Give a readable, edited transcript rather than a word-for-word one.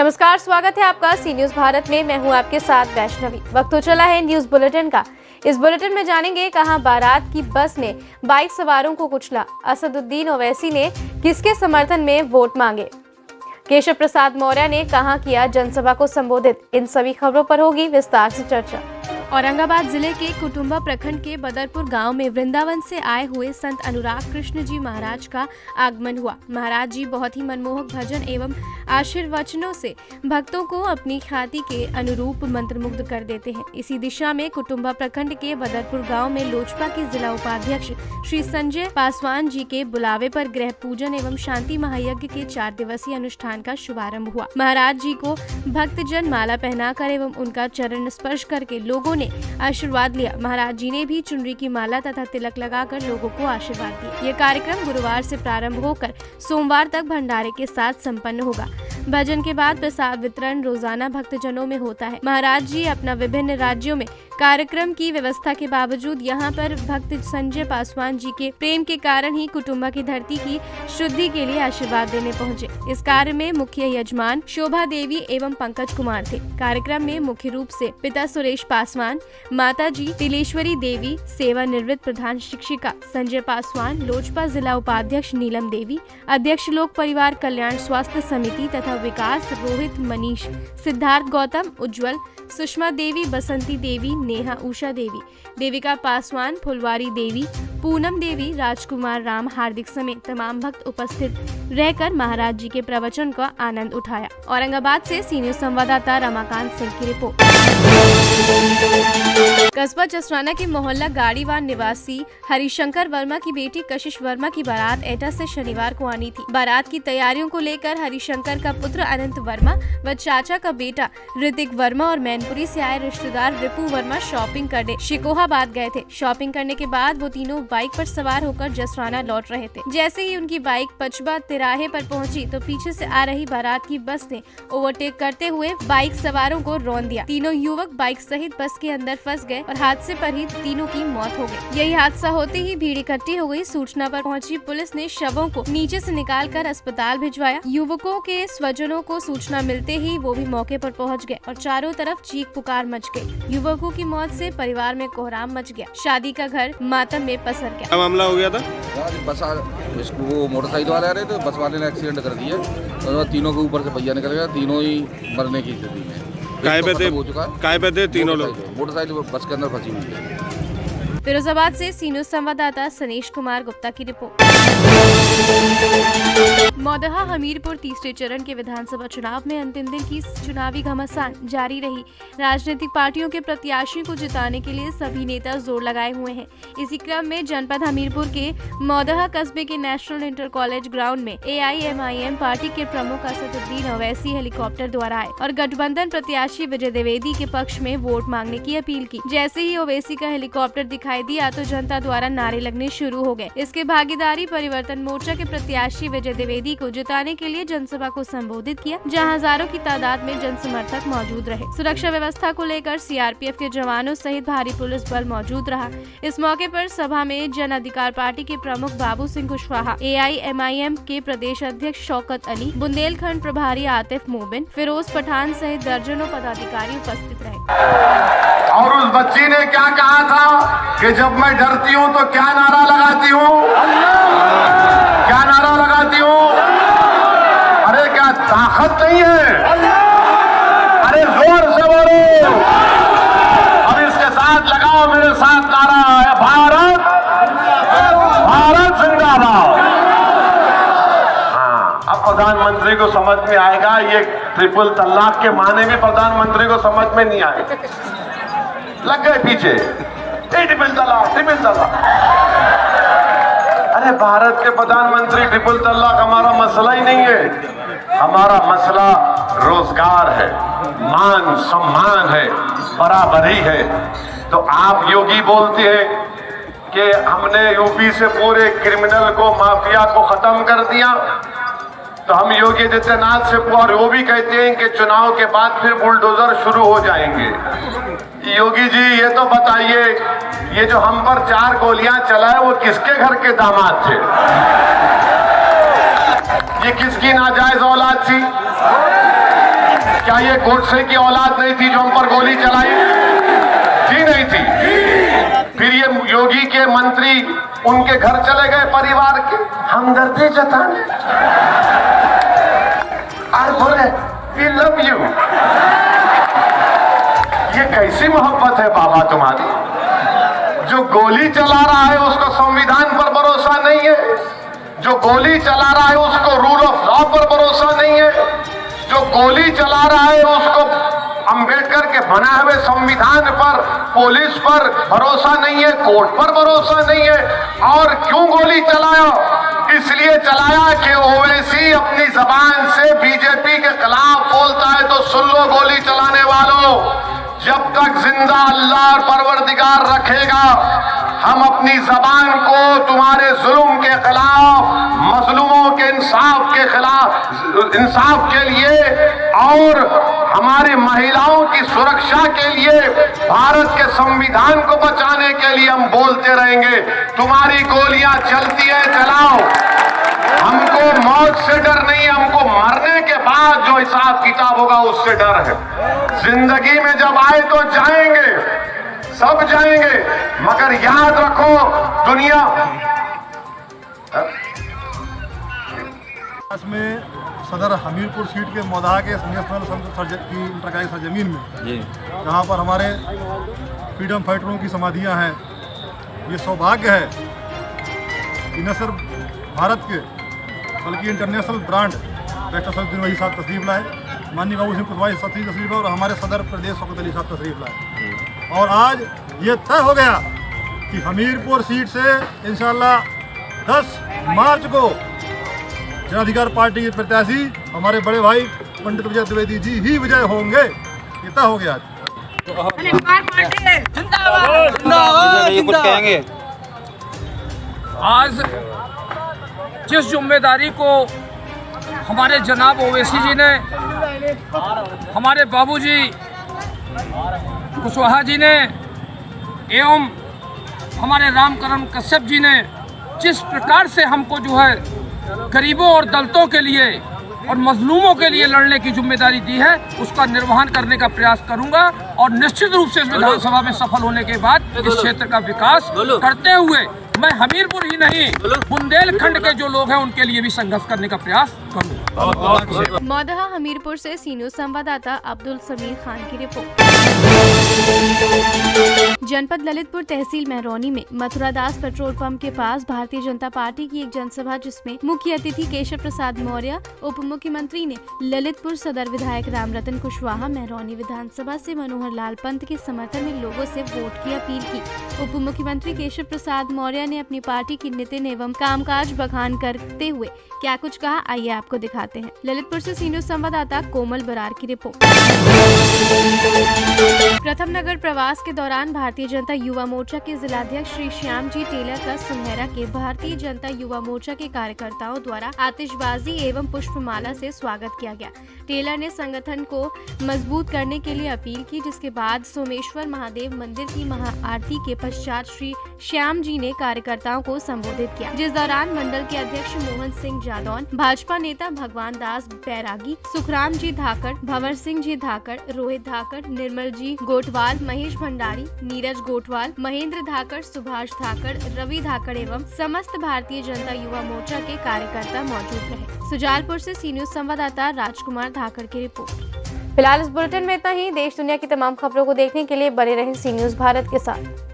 नमस्कार, स्वागत है आपका सी न्यूज भारत में। मैं हूं आपके साथ वैष्णवी। वक्त हो चला है न्यूज बुलेटिन का। इस बुलेटिन में जानेंगे कहां बारात की बस ने बाइक सवारों को कुचला, असदुद्दीन ओवैसी ने किसके समर्थन में वोट मांगे, केशव प्रसाद मौर्य ने कहां किया जनसभा को संबोधित। इन सभी खबरों पर होगी विस्तार से चर्चा। औरंगाबाद जिले के कुटुंबा प्रखंड के बदरपुर गांव में वृंदावन से आए हुए संत अनुराग कृष्ण जी महाराज का आगमन हुआ। महाराज जी बहुत ही मनमोहक भजन एवं आशीर्वचनों से भक्तों को अपनी ख्याति के अनुरूप मंत्रमुग्ध कर देते हैं। इसी दिशा में कुटुंबा प्रखंड के बदरपुर गांव में लोजपा के जिला उपाध्यक्ष श्री संजय पासवान जी के बुलावे पर गृह पूजन एवं शांति महायज्ञ के 4 दिवसीय अनुष्ठान का शुभारंभ हुआ। महाराज जी को भक्तजन माला पहनाकर एवं उनका चरण स्पर्श करके लोगों ने आशीर्वाद लिया। महाराज जी ने भी चुनरी की माला तथा तिलक लगाकर लोगों को आशीर्वाद दिया। यह कार्यक्रम गुरुवार से प्रारंभ होकर सोमवार तक भंडारे के साथ संपन्न होगा। भजन के बाद प्रसाद वितरण रोजाना भक्तजनों में होता है। महाराज जी अपना विभिन्न राज्यों में कार्यक्रम की व्यवस्था के बावजूद यहाँ पर भक्त संजय पासवान जी के प्रेम के कारण ही कुटुंबा की धरती की शुद्धि के लिए आशीर्वाद देने पहुँचे। इस कार्य में मुख्य यजमान शोभा देवी एवं पंकज कुमार थे। कार्यक्रम में मुख्य रूप से पिता सुरेश पासवान, माता जी तिलेश्वरी देवी, सेवानिवृत्त प्रधान शिक्षिका संजय पासवान, लोजपा जिला उपाध्यक्ष नीलम देवी, अध्यक्ष लोक परिवार कल्याण स्वास्थ्य समिति तथा विकास रोहित, मनीष, सिद्धार्थ गौतम, उज्जवल, सुषमा देवी, बसंती देवी, नेहा उषा देवी, देविका पासवान, फुलवारी देवी, पूनम देवी, राजकुमार राम हार्दिक समेत तमाम भक्त उपस्थित रहकर महाराज जी के प्रवचन का आनंद उठाया। औरंगाबाद से सी न्यूज संवाददाता रमाकांत सिंह की रिपोर्ट। कस्बा जसराना के मोहल्ला गाड़ीवान निवासी हरिशंकर वर्मा की बेटी कशिश वर्मा की बारात एटा से शनिवार को आनी थी। बारात की तैयारियों को लेकर हरिशंकर का पुत्र अनंत वर्मा व चाचा का बेटा ऋतिक वर्मा और मैनपुरी से आए रिश्तेदार रिपू वर्मा शॉपिंग करने शिकोहाबाद गए थे। शॉपिंग करने के बाद वो तीनों बाइक पर सवार होकर जसराना लौट रहे थे। जैसे ही उनकी बाइक पचबा तिराहे पर पहुंची तो पीछे से आ रही बारात की बस ने ओवरटेक करते हुए बाइक सवारों को रौंद दिया। तीनों युवक बाइक सहित बस के अंदर फंस गए और हादसे पर ही तीनों की मौत हो गई। यही हादसा होते ही भीड़ इकट्ठी हो गई। सूचना पर पहुंची पुलिस ने शवों को नीचे से निकालकर अस्पताल भिजवाया। युवकों के स्वजनों को सूचना मिलते ही वो भी मौके पर पहुंच गए और चारों तरफ चीख पुकार मच गई। युवकों की मौत से परिवार में कोहराम मच गया। शादी का घर मातम में पसर गया। क्या मामला हो गया था? बस इसको वो मोटरसाइकिल वाले आ रहे थे, बस वाले ने एक्सीडेंट कर दिया और तीनों के ऊपर से पहिया निकल गया। तीनों ही मरने की स्थिति में। काय पे थे? हो चुका है। काय पे थे तीनों लोग? मोटरसाइकिल बस के अंदर फंसी हुई है। फिरोजाबाद से सी न्यूज संवाददाता सनेश कुमार गुप्ता की रिपोर्ट। मौदहा हमीरपुर तीसरे चरण के विधानसभा चुनाव में अंतिम दिन की चुनावी घमासान जारी रही। राजनीतिक पार्टियों के प्रत्याशियों को जिताने के लिए सभी नेता जोर लगाए हुए हैं। इसी क्रम में जनपद हमीरपुर के मौदहा कस्बे के नेशनल इंटर कॉलेज ग्राउंड में AIMIM पार्टी के प्रमुख असदुद्दीन ओवैसी हेलीकॉप्टर द्वारा आए और गठबंधन प्रत्याशी विजय द्विवेदी के पक्ष में वोट मांगने की अपील की। जैसे ही ओवैसी का हेलीकॉप्टर दिखाई दिया तो जनता द्वारा नारे लगने शुरू हो गए। इसके भागीदारी परिवर्तन मोर्चा के प्रत्याशी विजय द्विवेदी को जिताने के लिए जनसभा को संबोधित किया, जहां हजारों की तादाद में जन समर्थक मौजूद रहे। सुरक्षा व्यवस्था को लेकर CRPF के जवानों सहित भारी पुलिस बल मौजूद रहा। इस मौके पर सभा में जन अधिकार पार्टी के प्रमुख बाबू सिंह कुशवाहा, AIMIM के प्रदेश अध्यक्ष शौकत अली, बुंदेलखंड प्रभारी आतिफ मोबिन, फिरोज पठान सहित दर्जनों पदाधिकारी उपस्थित रहे। और उस बच्ची ने क्या कहा था कि जब मैं डरती हूँ तो क्या नारा लगाती हूँ? क्या नारा लगाती हूँ? अरे क्या ताकत नहीं है? अरे जोर से बोलो। अब इसके साथ लगाओ मेरे साथ नारा है भारत भारत जिंदाबाद। हाँ, अब प्रधानमंत्री को समझ में आएगा। ये ट्रिपल तलाक के माने भी प्रधानमंत्री को समझ में नहीं आए। लग गए पीछे ट्रिपल तलाक। अरे भारत के प्रधानमंत्री ट्रिपल तलाक हमारा मसला ही नहीं है। हमारा मसला रोजगार है, मान सम्मान है, बराबरी है। तो आप योगी बोलते हैं कि हमने यूपी से पूरे क्रिमिनल को, माफिया को खत्म कर दिया। तो हम योगी आदित्यनाथ से और वो भी कहते हैं कि चुनाव के बाद फिर बुलडोजर शुरू हो जाएंगे। योगी जी ये तो बताइए, ये जो हम पर 4 गोलियां चलाए वो किसके घर के दामाद थे? ये किसकी नाजायज औलाद थी? क्या ये गोडसे की औलाद नहीं थी जो हम पर गोली चलाई थी? नहीं थी। फिर ये योगी के मंत्री उनके घर चले गए परिवार के हमदर्दी जताने और बोले वी लव यू। ये कैसी मोहब्बत है बाबा तुम्हारी? जो गोली चला रहा है उसको संविधान पर भरोसा नहीं है, जो गोली चला रहा है उसको रूल ऑफ लॉ पर भरोसा नहीं है, जो गोली चला रहा है उसको अंबेडकर के बनाए हुए संविधान पर, पुलिस पर भरोसा नहीं है, कोर्ट पर भरोसा नहीं है। और क्यों गोली चलाया? इसलिए चलाया कि ओवैसी अपनी जबान से बीजेपी के खिलाफ बोलता है तो सुन लो गोली चलाने वालों, जब तक जिंदा अल्लाह और परवरदिगार रखेगा हम अपनी जबान को तुम्हारे जुल्म के खिलाफ, मजलूमों के इंसाफ के लिए और हमारी महिलाओं की सुरक्षा के लिए, भारत के संविधान को बचाने के लिए हम बोलते रहेंगे। तुम्हारी गोलियां चलती है चलाओ, हमको मौत से डर नहीं है, हमको मरने के बाद जो हिसाब किताब होगा उससे डर है। जिंदगी में जब आए तो जाएंगे, सब जाएंगे, मगर याद रखो दुनिया में सदर हमीरपुर सीट के मोदा के नेशनल की इंटरकाई सरजमीन में जहाँ पर हमारे फ्रीडम फाइटरों की समाधियाँ हैं, ये सौभाग्य है कि न सिर्फ भारत के बल्कि international brand doctor Asaduddin Owaisi साहब तशरीफ लाए, माननीय बाबू सिंह कुशवाहा सत्री तशरीफ लाए और हमारे सदर प्रदेश शौकत अली साहब तशरीफ लाए। और आज ये तय हो गया कि हमीरपुर सीट से इंशाअल्लाह 10 मार्च को जन अधिकार पार्टी के प्रत्याशी हमारे बड़े भाई पंडित विजय द्विवेदी जी ही विजय होंगे, ये तय हो गया। कुछ कहेंगे? आज जिस जिम्मेदारी को हमारे जनाब ओवैसी जी ने, हमारे बाबूजी कुशवाहा जी ने एवं हमारे रामकरण कश्यप जी ने जिस प्रकार से हमको जो है गरीबों और दलितों के लिए और मजलूमों के लिए लड़ने की जिम्मेदारी दी है, उसका निर्वहन करने का प्रयास करूंगा और निश्चित रूप से इस विधानसभा में सफल होने के बाद इस क्षेत्र का विकास करते हुए मैं हमीरपुर ही नहीं बुंदेलखंड के जो लोग हैं उनके लिए भी संघर्ष करने का प्रयास करूंगा। मौदहा हमीरपुर से सी न्यूज संवाददाता अब्दुल समीर खान की रिपोर्ट। जनपद ललितपुर तहसील महरौनी में मथुरादास पेट्रोल पंप के पास भारतीय जनता पार्टी की एक जनसभा, जिसमें मुख्य अतिथि केशव प्रसाद मौर्य, उप मुख्यमंत्री ने ललितपुर सदर विधायक रामरतन कुशवाहा, महरौनी विधानसभा से मनोहर लाल पंत के समर्थन में लोगों से वोट की अपील की। उप मुख्यमंत्री केशव प्रसाद मौर्य ने अपनी पार्टी की नीति एवं कामकाज बखान करते हुए क्या कुछ कहा, आइए आपको दिखाते हैं। ललितपुर से सी न्यूज संवाददाता कोमल बरार की रिपोर्ट। प्रथम नगर प्रवास के दौरान भारतीय जनता युवा मोर्चा के जिलाध्यक्ष श्री श्याम जी टेलर का सुनहरा के भारतीय जनता युवा मोर्चा के कार्यकर्ताओं द्वारा आतिशबाजी एवं पुष्पमाला से स्वागत किया गया। टेलर ने संगठन को मजबूत करने के लिए अपील की, जिसके बाद सोमेश्वर महादेव मंदिर की महाआरती के पश्चात श्री श्याम जी ने कार्यकर्ताओं को संबोधित किया, जिस दौरान मंडल के अध्यक्ष मोहन सिंह जादौन, भाजपा नेता भगवान दास बैरागी, सुखराम जी धाकड़, भंवर सिंह जी धाकड़, रोहित धाकड़, निर्मल जी गोटवाल, महेश भंडारी, नीरज गोटवाल, महेंद्र धाकड़, सुभाष धाकड़, रवि धाकड़ एवं समस्त भारतीय जनता युवा मोर्चा के कार्यकर्ता मौजूद रहे। सुजालपुर से सी न्यूज संवाददाता राजकुमार धाकड़ की रिपोर्ट। फिलहाल इस बुलेटिन में इतना ही। देश दुनिया की तमाम खबरों को देखने के लिए बने रहें सी न्यूज भारत के साथ।